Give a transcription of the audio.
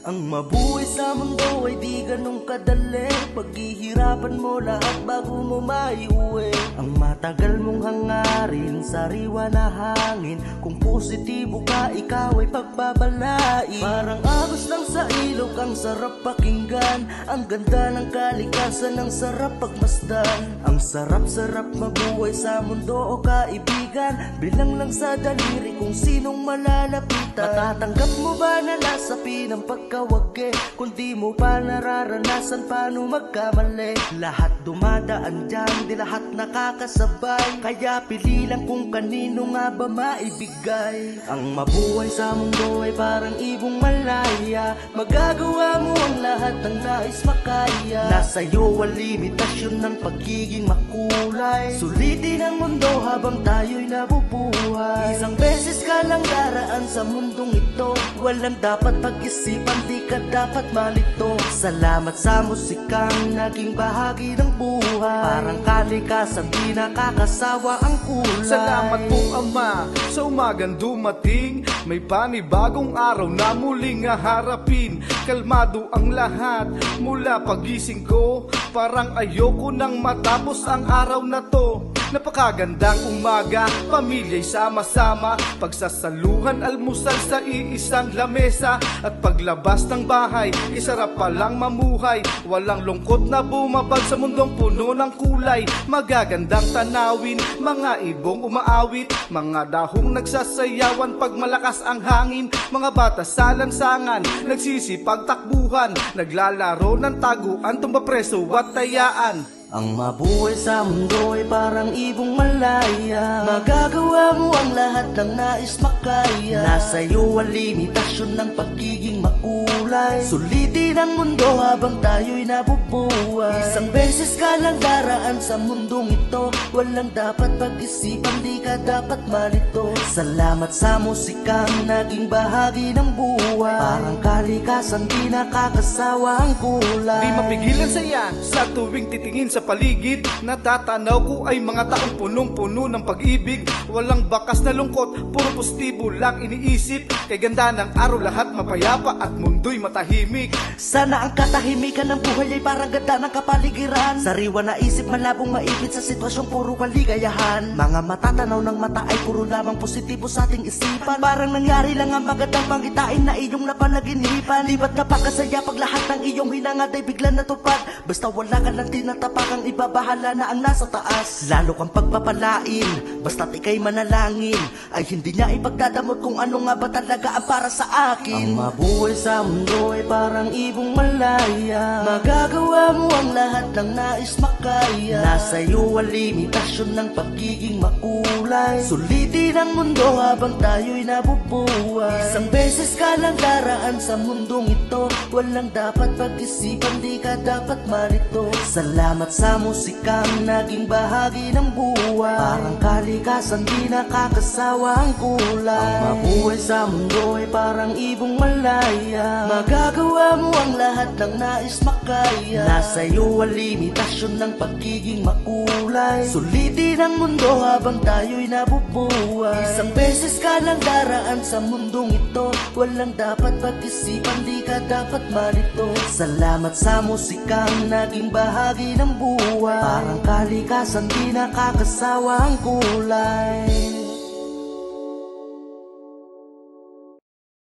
Ang mabuhay sa mundo ay di ganong kadali. Paghihirapan mo lahat bago mo maiuwi. Ang matagal mong hangarin, sariwa na hangin. Kung positibo ka, ikaw ay pagbabalai. Parang agos lang sa ilog, ang sarap pakinggan. Ang ganda ng kalikasan, ang sarap pagmasdan. Ang sarap-sarap mabuhay sa mundo o kaibigan. Bilang lang sa daliri kung sinong malalapitan. Matatanggap mo ba na nasapin ang pagkawagi? Kung di mo pa nararanasan paano magkamali. Lahat dumadaan dyan, di lahat nakakasabay. Kaya pili lang kung kanino nga ba maibigay. Ang mabuhay sa mundo ay parang ibong malaya. Magagawa mo ang lahat ng nais makaya. Nasa iyo ang limitasyon ng pagiging makulay. Sulitin ang mundo habang tayo'y nabubuhay. Isang beses ka lang daraan sa mundong ito. Walang dapat pag-isipan, di ka dapat malito. Salamat sa musikang naging bahagi ng buhay. Parang kalikasan, di nakakasawa ang kulay. Salamat po Ama sa umagang dumating. May panibagong araw na muling haharapin. Kalmado ang lahat mula pagising ko. Parang ayoko nang matapos ang araw na to. Napakagandang umaga, pamilya'y sama-sama. Pagsasaluhan, almusal sa iisang lamesa. At paglabas ng bahay, isarap palang mamuhay. Walang lungkot na bumabag sa mundong puno ng kulay. Magagandang tanawin, mga ibong umaawit. Mga dahong nagsasayawan pag malakas ang hangin. Mga bata sa lansangan, nagsisipag takbuhan. Naglalaro ng taguan, tumbapreso at tayaan. Ang mabuhay sa mundo ay parang ibong malaya. Magagawa mo ang lahat ng nais makaya. Nasa iyo ang limitasyon ng pagiging makulay. Sulitin ang mundo habang tayo'y nabubuhay. Isang beses ka lang daraan sa mundong ito. Walang dapat pag-isipan, di ka dapat malito. Salamat sa musikang naging bahagi ng buhay. Parang kalikasan, di nakakasawa ang kulay. Di mapigilan saya sa tuwing titingin sa paligid. Natatanaw ko ay mga taong punong-puno ng pag-ibig. Walang bakas na lungkot, puro positibo lang iniisip. Kay ganda ng araw lahat mapayapa at mundo'y matahimik. Sana ang katahimikan ng buhay ay parang ganda ng kapaligiran. Sariwa na isip, malabong maipit sa sitwasyong puro kaligayahan. Mga matatanaw ng mata ay puro lamang positibo sa ating isipan. Parang nangyari lang ang magandang pangitain na iyong napanaginipan. Libat na pakasaya pag lahat ng iyong hinangad ay bigla natupad. Basta wala ka lang tinatapak, ang ibabahala na ang nasa taas. Lalo kang pagpapalain, basta't ika'y manalangin. Ay hindi niya ipagdadamot kung ano nga ba talaga ang para sa akin. Ang mabuhay sa mundo ay parang ibong malaya. Magagawa mo ang lahat ng nais makaya. Nasa iyo ang limitasyon ng pagiging makulay. Sulitin ang mundo habang tayo'y nabubuhay. Isang beses ka lang daraan sa mundong ito. Walang dapat pag-isipan, di ka dapat malito. Salamat sa musikang naging bahagi ng buhay. Parang kalikasan, di nakakasawa ang kulay. Ang mabuhay sa mundo ay parang ibong malaya. Magagawa mo ang lahat ng nais makaya. Nasa iyo ang limitasyon ng pagiging makulay. Sulitin ang mundo habang tayo'y nabubuhay. Isang beses ka lang daraan sa mundong ito. Walang dapat pag-isipan, di ka dapat malito. Salamat sa musikang naging bahagi ng buhay. Parang kalikasan, di nakakasawa ang kulay.